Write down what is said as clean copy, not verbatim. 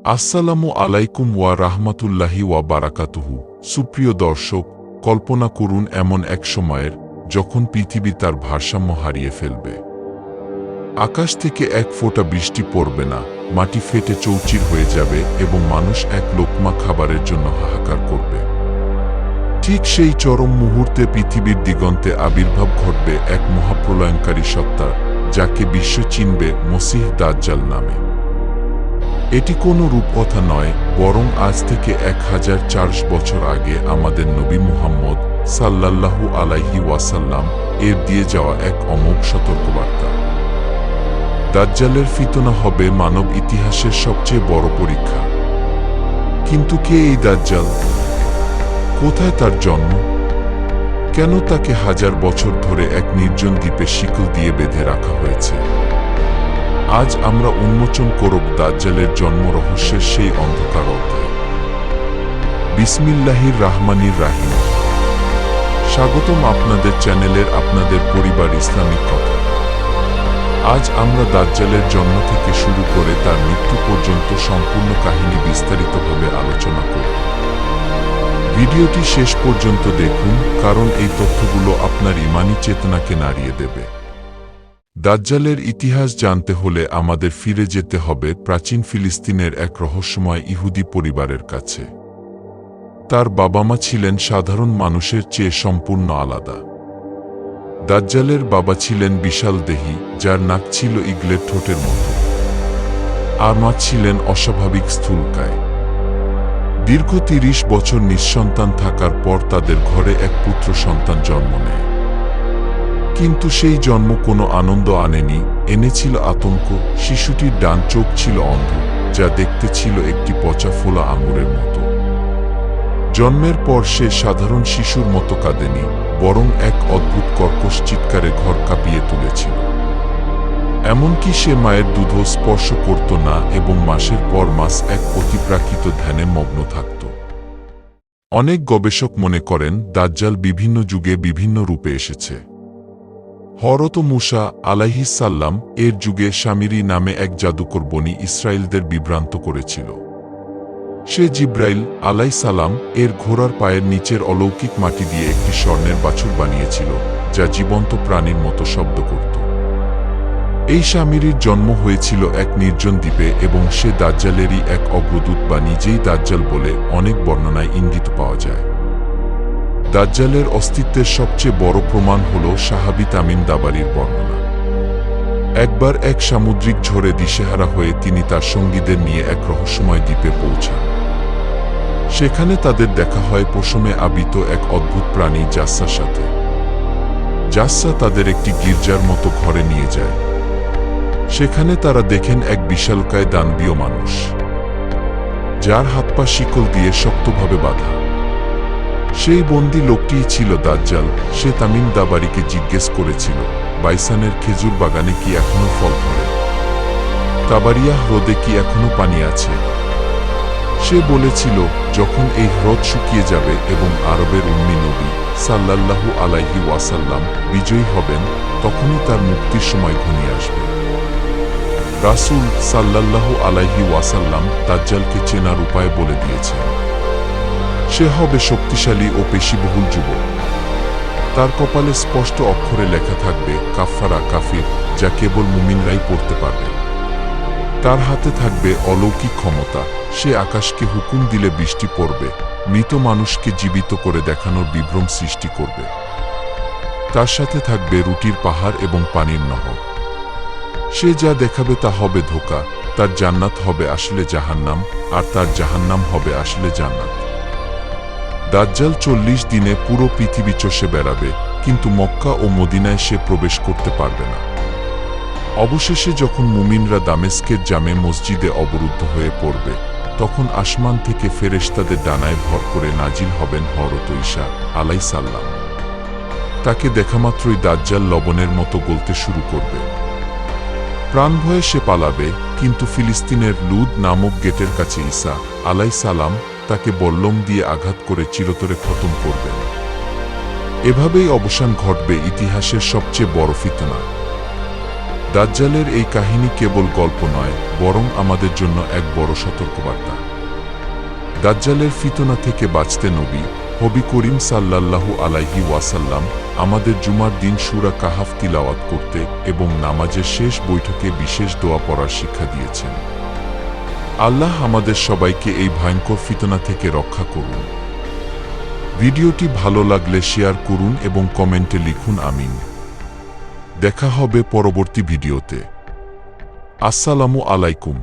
আসসালামু আলাইকুম ওয়া রাহমাতুল্লাহি ওয়া বারাকাতুহু। সুপ্রিয় দর্শক, কল্পনা করুন এমন এক সময়ের যখন পৃথিবী তার ভারসাম্য হারিয়ে ফেলবে। আকাশ থেকে এক ফোঁটা বৃষ্টি পড়বে না, মাটি ফেটে চৌচির হয়ে যাবে এবং মানুষ এক লোকমা খাবারের জন্য হাহাকার করবে। ঠিক সেই চরম মুহূর্তে পৃথিবীর দিগন্তে আবির্ভাব ঘটবে এক মহাপ্রলয়ঙ্কারী সত্তার, যাকে বিশ্ব চিনবে মসিহ দাজ্জাল নামে। এটি কোনো রূপকথা নয়, বরং আজ থেকে 1400 বছর আগে আমাদের নবী মুহাম্মদ সাল্লাল্লাহু আলাইহি ওয়াসাল্লাম এর দিয়ে যাওয়া এক অমোঘ সতর্কবার্তা। দাজ্জালের ফিতনা হবে মানব ইতিহাসের সবচেয়ে বড় পরীক্ষা। কিন্তু কে এই দাজ্জাল? কোথায় তার জন্ম? কেন তাকে 1000 বছর ধরে এক নির্জন দ্বীপে শিকল দিয়ে বেঁধে রাখা হয়েছে? আজ আমরা উন্মোচন করব দাজ্জালের জন্ম রহস্যের সেই অন্ধকার অধ্যায়। বিসমিল্লাহির রাহমানির রাহিম। স্বাগতম আপনাদের চ্যানেলের আপনাদের পরিবার ইসলামিক কথা। আজ আমরা দাজ্জালের জন্ম থেকে শুরু করে তার মৃত্যু পর্যন্ত সম্পূর্ণ কাহিনী বিস্তারিতভাবে আলোচনা করব। ভিডিওটি শেষ পর্যন্ত দেখুন, কারণ এই তথ্যগুলো আপনার ঈমানি চেতনাকে নাড়িয়ে দেবে। দাজ্জালের ইতিহাস জানতে হলে আমাদের ফিরে যেতে হবে প্রাচীন ফিলিস্তিনের এক রহস্যময় ইহুদি পরিবারের কাছে। তার বাবা মা ছিলেন সাধারণ মানুষের চেয়ে সম্পূর্ণ আলাদা। দাজ্জালের বাবা ছিলেন বিশাল দেহী, যার নাক ছিল ইগলের ঠোঁটের মতো, আর মা ছিলেন অস্বাভাবিক স্থূলকায়। দীর্ঘ 30 বছর নিঃসন্তান থাকার পর তাদের ঘরে এক পুত্র সন্তান জন্ম নেয়। কিন্তু সেই জন্ম কোনো আনন্দ আনেনি, এনেছিল আতঙ্ক। শিশুটির ডান চোখ ছিল অন্ধ, যা দেখতে ছিল একটি পচা ফোলা আঙুরের মতো। জন্মের পর সে সাধারণ শিশুর মতো কাঁদেনি, বরং এক অদ্ভুত কর্কশ চিৎকারে ঘর কাঁপিয়ে তুলেছিল। এমনকি সে মায়ের দুধও স্পর্শ করত না এবং মাসের পর মাস এক অতিপ্রাকৃত ধ্যানে মগ্ন থাকত। অনেক গবেষক মনে করেন দাজ্জাল বিভিন্ন যুগে বিভিন্ন রূপে এসেছে। হযরত মূসা আলাইহিস সালাম এর যুগে শামিরি নামে এক জাদুকর বনী ইসরায়েলদের বিভ্রান্ত করেছিল। সে জিব্রাইল আলাইহিস সালাম এর ঘোড়ার পায়ের নিচের অলৌকিক মাটি দিয়ে একটি স্বর্ণের বাছুর বানিয়েছিল, যা জীবন্ত প্রাণীর মতো শব্দ করত। এই শামিরির জন্ম হয়েছিল এক নির্জন দ্বীপে এবং সে দাজ্জালেরই এক অগ্রদূত বা নিজেই দাজ্জাল বলে অনেক বর্ণনায় ইঙ্গিত পাওয়া যায়। দাজ্জালের অস্তিত্বের সবচেয়ে বড় প্রমাণ হল সাহাবী তামিম দাবারির বর্ণনা। একবার এক সামুদ্রিক ঝড়ে দিশেহারা হয়ে তিনি তার সঙ্গীদের নিয়ে এক রহস্যময় দ্বীপে পৌঁছান। সেখানে তাদের দেখা হয় পশমে আবৃত এক অদ্ভুত প্রাণী জাসসার সাথে। জাসসা তাদের একটি গির্জার মতো ঘরে নিয়ে যায়। সেখানে তারা দেখেন এক বিশালকায় দানবীয় মানুষ, যার হাত পা শিকল দিয়ে শক্তভাবে বাঁধা। সেই বন্দী লোকটিই ছিল দাজ্জাল। সে তামিম দাবারিকে জিজ্ঞেস করেছিল, বাইসানের খেজুর বাগানে কি এখনো ফল ধরে? তাবারিয়া হ্রদে কি এখনো পানি আছে? সে বলেছিল, যখন এই হ্রদ শুকিয়ে যাবে এবং আরবের উম্মি নবী সাল্লাল্লাহু আলাইহি ওয়াসাল্লাম বিজয়ী হবেন, তখনই তার মুক্তির সময় ঘনিয়ে আসবে। রাসূল সাল্লাল্লাহু আলাইহি ওয়াসাল্লাম দাজ্জালকে চেনার উপায় বলে দিয়েছেন। সে হবে শক্তিশালী ও পেশিবহুল যুবক। তার কপালে স্পষ্ট অক্ষরে লেখা থাকবে কাফফারা কাফির, যা কেবল মুমিনরাই পড়তে পারবে। তার হাতে থাকবে অলৌকিক ক্ষমতা। সে আকাশকে হুকুম দিলে বৃষ্টি পড়বে, মৃত মানুষকে জীবিত করে দেখানোর বিভ্রম সৃষ্টি করবে। তার সাথে থাকবে রুটির পাহাড় এবং পানির নহর। সে যা দেখাবে তা হবে ধোঁকা। তার জান্নাত হবে আসলে জাহান্নাম, আর তার জাহান্নাম হবে আসলে জান্নাত। দাজ্জাল 40 দিনে পুরো পৃথিবী চষে বেড়াবে, কিন্তু মক্কা ও মদিনায় সে প্রবেশ করতে পারবে না। অবশেষে যখন মুমিনরা দামেস্কের জামে মসজিদে অবরুদ্ধ হয়ে পড়বে, তখন আসমান থেকে ফেরেশতাদের ডানায় ভর করে নাজিল হবেন হযরত ঈসা আলাইহিস সালাম। তাকে দেখামাত্রই দাজ্জাল লবণের মতো গলতে শুরু করবে। প্রাণ ভয়ে সে পালাবে, কিন্তু ফিলিস্তিনের লুদ নামক গেটের কাছে ঈসা আলাইহিস সালাম তাকে বল্লম দিয়ে আঘাত করে চিরতরে খতম করবেন। এভাবেই অবসান ঘটবে ইতিহাসের সবচেয়ে বড় ফিতনা। দাজ্জালের এই কাহিনী কেবল গল্প নয়, বরং আমাদের জন্য এক বড় সতর্কবার্তা। দাজ্জালের ফিতনা থেকে বাঁচতে নবী করিম সাল্লাল্লাহু আলাইহি ওয়াসাল্লাম আমাদের জুমার দিন সূরা কাহাফ তিলাওয়াত করতে এবং নামাজের শেষ বৈঠকে বিশেষ দোয়া পড়ার শিক্ষা দিয়েছেন। আল্লাহ আমাদের সবাইকে এই ভয়ঙ্কর ফিতনা থেকে রক্ষা করুন। ভিডিওটি ভালো লাগলে শেয়ার করুন এবং কমেন্টে লিখুন আমিন। দেখা হবে পরবর্তী ভিডিওতে। আসসালামু আলাইকুম।